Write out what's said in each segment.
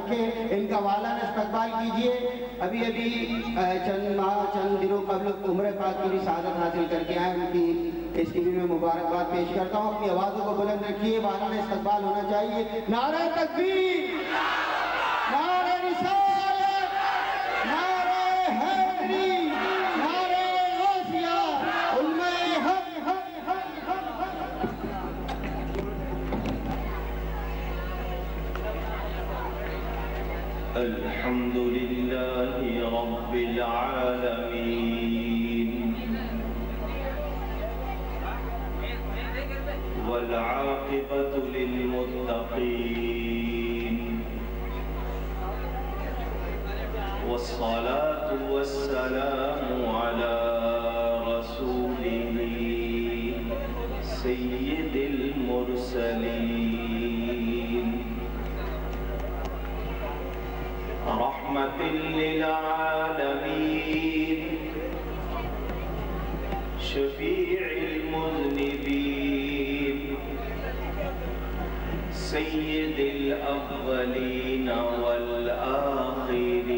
رکھے. ان کا والا نے استقبال کیجئے. ابھی چند دنوں قبل عمر پاک کی بھی سعادت حاصل کر کے آئے. ان کی اس کی بھی میں مبارکباد پیش کرتا ہوں. اپنی آوازوں کو بلند رکھیے. والا نے استقبال ہونا چاہیے. نعرہ تکبیر، نعرہ رسالت، نعرہ حیدری، نعرہ غوثیہ، علماء حق حق حق حق. الحمد للہ رب العالمین والعاقبۃ للمتقین والصلاة والسلام علی رسولہ سید المرسلین رحمت للعالمین شفیع المذنبین سید الاولین والآخرین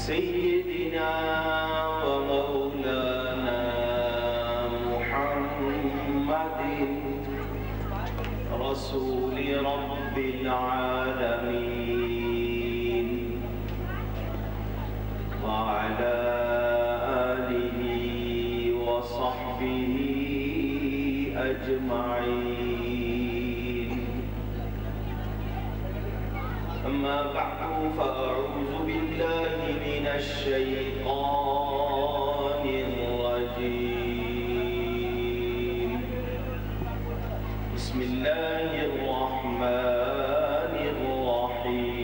سیدنا و مولانا محمد رسول رب العالمین وعلى آله وصحبه أجمعين. أما بعد فأعوذ بالله من الشيطان الرجيم. بسم الله الرحمن الرحيم.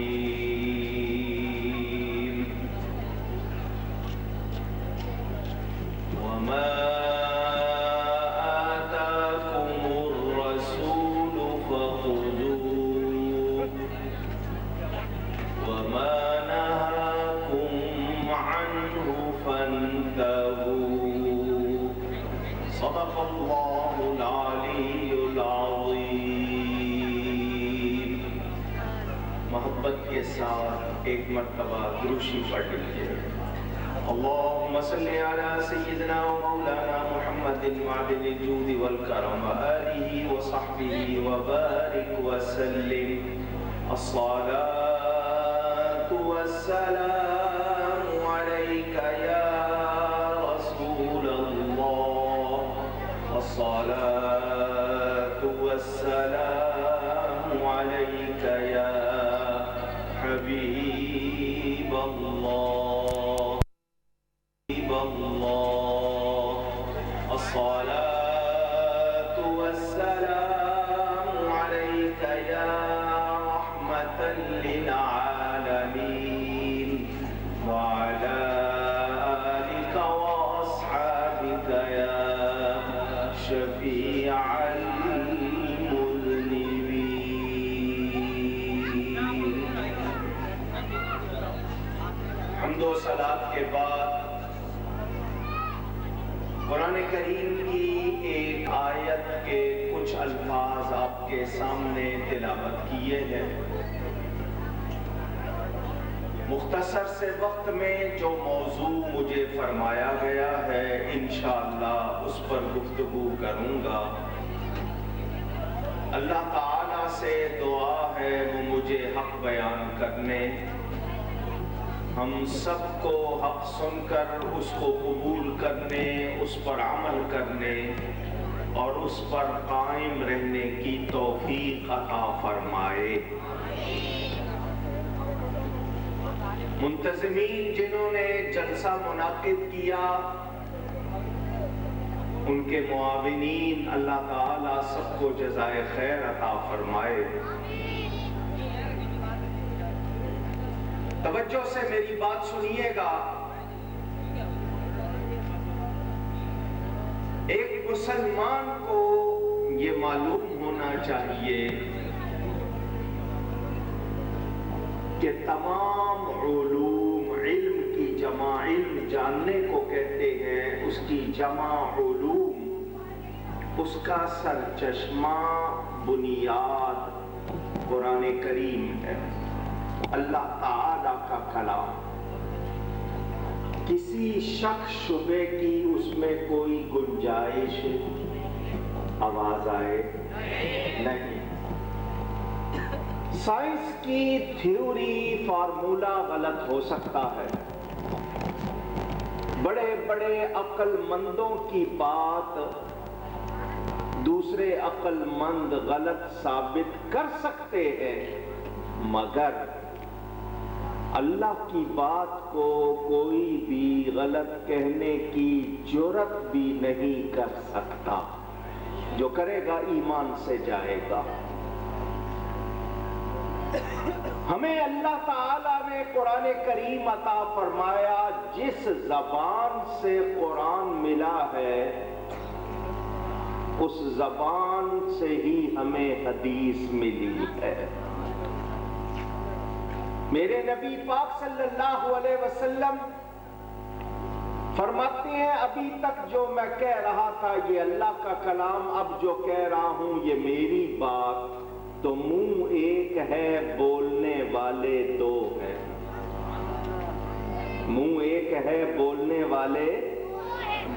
وما آتاكم الرسول فخذوه وما نهاكم عنه فانتهوا. صدق الله العلي العظيم. محبت کے ساتھ ایک مرتبہ دروشی پڑھ لیجیے. اللهم صل على سيدنا ومولانا محمد معدن الجود والكرم وآله وصحبه وبارك وسلم. الصلاة والسلام عليك يا رسول الله. الصلاة والسلام عليك يا حبيب الله. الصلاة والسلام عليك يا رحمة للعالمين وعلى آلك وأصحابك يا شفيع المذنبين. حمد و صلاة کے بعد قرآن کریم کی ایک آیت کے کچھ الفاظ آپ کے سامنے تلاوت کیے ہیں. مختصر سے وقت میں جو موضوع مجھے فرمایا گیا ہے انشاءاللہ اس پر گفتگو کروں گا. اللہ تعالیٰ سے دعا ہے وہ مجھے حق بیان کرنے، ہم سب کو حق سن کر اس کو قبول کرنے، اس پر عمل کرنے اور اس پر قائم رہنے کی توفیق عطا فرمائے. منتظمین جنہوں نے جلسہ منعقد کیا، ان کے معاونین، اللہ تعالیٰ سب کو جزائے خیر عطا فرمائے. توجہ سے میری بات سنیے گا. ایک مسلمان کو یہ معلوم ہونا چاہیے کہ تمام علوم، علم کی جمع، علم جاننے کو کہتے ہیں، اس کی جمع علوم. اس کا سرچشمہ بنیاد قرآن کریم ہے، اللہ تعالی کا کلام۔ کسی شک شبے کی اس میں کوئی گنجائش آواز آئے نہیں۔ سائنس کی تھیوری فارمولا غلط ہو سکتا ہے، بڑے بڑے عقل مندوں کی بات دوسرے عقل مند غلط ثابت کر سکتے ہیں، مگر اللہ کی بات کو کوئی بھی غلط کہنے کی جرات بھی نہیں کر سکتا، جو کرے گا ایمان سے جائے گا۔ ہمیں اللہ تعالیٰ نے قرآن کریم عطا فرمایا، جس زبان سے قرآن ملا ہے اس زبان سے ہی ہمیں حدیث ملی ہے۔ میرے نبی پاک صلی اللہ علیہ وسلم فرماتے ہیں، ابھی تک جو میں کہہ رہا تھا یہ اللہ کا کلام، اب جو کہہ رہا ہوں یہ میری بات، تو منہ ایک ہے بولنے والے دو ہیں۔ منہ ایک ہے بولنے والے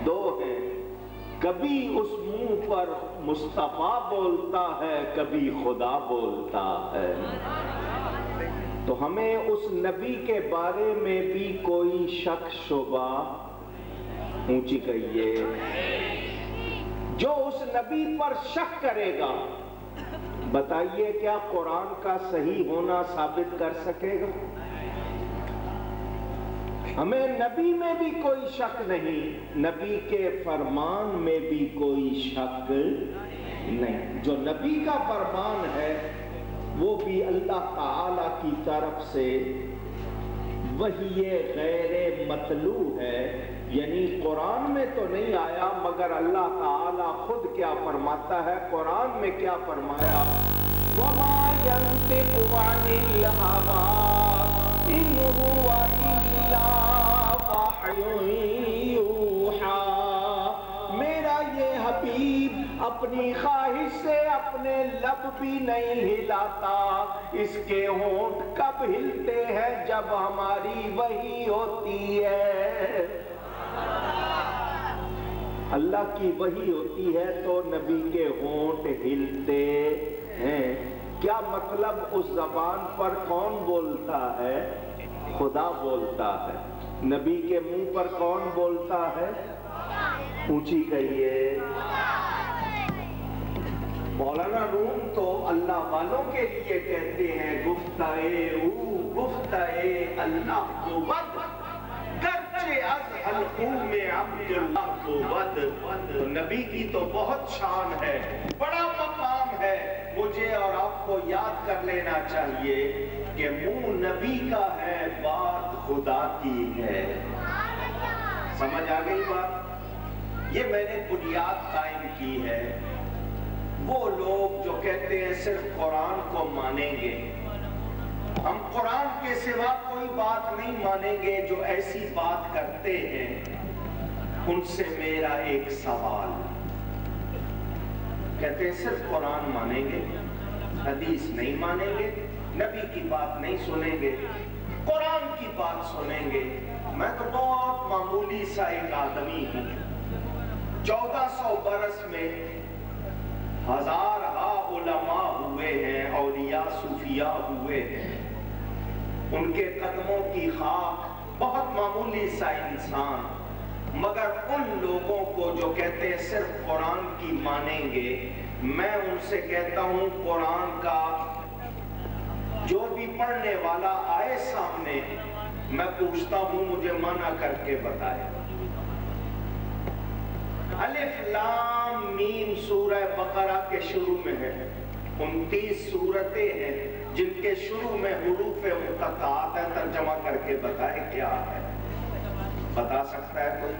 دو ہیں، کبھی اس منہ پر مصطفیٰ بولتا ہے، کبھی خدا بولتا ہے۔ تو ہمیں اس نبی کے بارے میں بھی کوئی شک شبہ، اونچی کہیے، جو اس نبی پر شک کرے گا، بتائیے کیا قرآن کا صحیح ہونا ثابت کر سکے گا؟ ہمیں نبی میں بھی کوئی شک نہیں، نبی کے فرمان میں بھی کوئی شک نہیں۔ جو نبی کا فرمان ہے وہ بھی اللہ تعالی کی طرف سے وحی غیر مطلوع ہے، یعنی قرآن میں تو نہیں آیا، مگر اللہ تعالی خود کیا فرماتا ہے؟ قرآن میں کیا فرمایا؟ وَمَا يَنطِقُ عَنِ الْهَوَىٰ إِنْ هُوَ إِلَّا وَحْيٌ يُوحَىٰ۔ میرا یہ حبیب اپنی خواہش سے اپنے لب بھی نہیں ہلاتا، اس کے ہونٹ کب ہلتے ہیں؟ جب ہماری وحی ہوتی ہے۔ اللہ کی وحی ہوتی ہے تو نبی کے ہونٹ ہلتے ہیں۔ کیا مطلب؟ اس زبان پر کون بولتا ہے؟ خدا بولتا ہے۔ نبی کے منہ پر کون بولتا ہے؟ اونچی کہیے۔ مولانا روم تو اللہ والوں کے لیے کہتے ہیں، گفتائے او گفتائے اللہ بود، گرچہ از حلقوم عبداللہ بود۔ نبی کی تو بہت شان ہے، بڑا مقام ہے۔ مجھے اور آپ کو یاد کر لینا چاہیے کہ منہ نبی کا ہے، بات خدا کی ہے۔ سمجھ آ گئی بات؟ یہ میں نے بنیاد قائم کی ہے۔ وہ لوگ جو کہتے ہیں صرف قرآن کو مانیں گے، ہم قرآن کے سوا کوئی بات نہیں مانیں گے، جو ایسی بات کرتے ہیں ان سے میرا ایک سوال، کہتے ہیں صرف قرآن مانیں گے، حدیث نہیں مانیں گے، نبی کی بات نہیں سنیں گے، قرآن کی بات سنیں گے۔ میں تو بہت معمولی سا ایک آدمی ہوں، 1400 برس میں ہزارہا علماء ہوئے ہیں، اولیاء صوفیاء ہوئے ہیں، ان کے قدموں کی خاک، بہت معمولی سا انسان، مگر ان لوگوں کو جو کہتے ہیں صرف قرآن کی مانیں گے، میں ان سے کہتا ہوں قرآن کا جو بھی پڑھنے والا آئے سامنے، میں پوچھتا ہوں مجھے منع کر کے بتائے۔ الف لام میم سورہ بقرہ کے شروع میں ہے، 29 سورتیں ہیں جن کے شروع میں حروف مقطعات ہے، ترجمہ کر کے بتائے کیا ہے؟ بتا سکتا ہے کوئی؟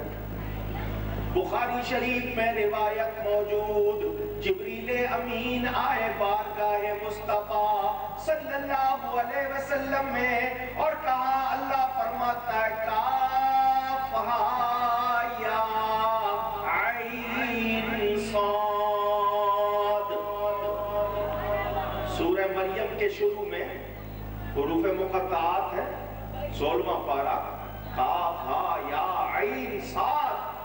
بخاری شریف میں روایت موجود، جبریل امین آئے بارگاہ مصطفیٰ صلی اللہ علیہ وسلم میں اور کہا، اللہ فرماتا ہے کاف ہا یا عین صاد سورہ مریم کے شروع میں حروف مقطعات ہے، 16واں پارہ، قاف ہا یا عین صاد۔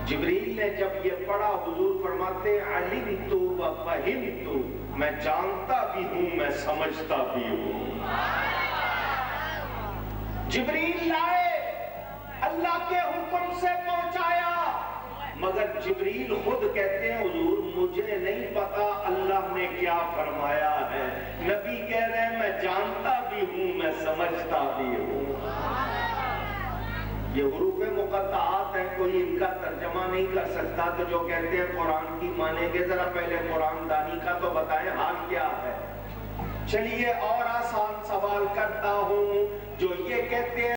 جبریل نے جب یہ پڑھا، حضور فرماتے ہیں علمت و فہمت، میں جانتا بھی ہوں میں سمجھتا بھی ہوں۔ جبریل لائے، اللہ کے حکم سے پہنچایا، مگر جبریل خود کہتے ہیں حضور مجھے نہیں پتا اللہ نے کیا فرمایا ہے۔ نبی کہہ رہے ہیں میں جانتا بھی ہوں میں سمجھتا بھی ہوں۔ یہ حروف مقطعات ہیں، کوئی ان کا ترجمہ نہیں کر سکتا، تو جو کہتے ہیں قرآن کی مانیں گے، ذرا پہلے قرآن دانی کا تو بتائیں حال کیا ہے۔ چلیے اور آسان سوال کرتا ہوں، جو یہ کہتے ہیں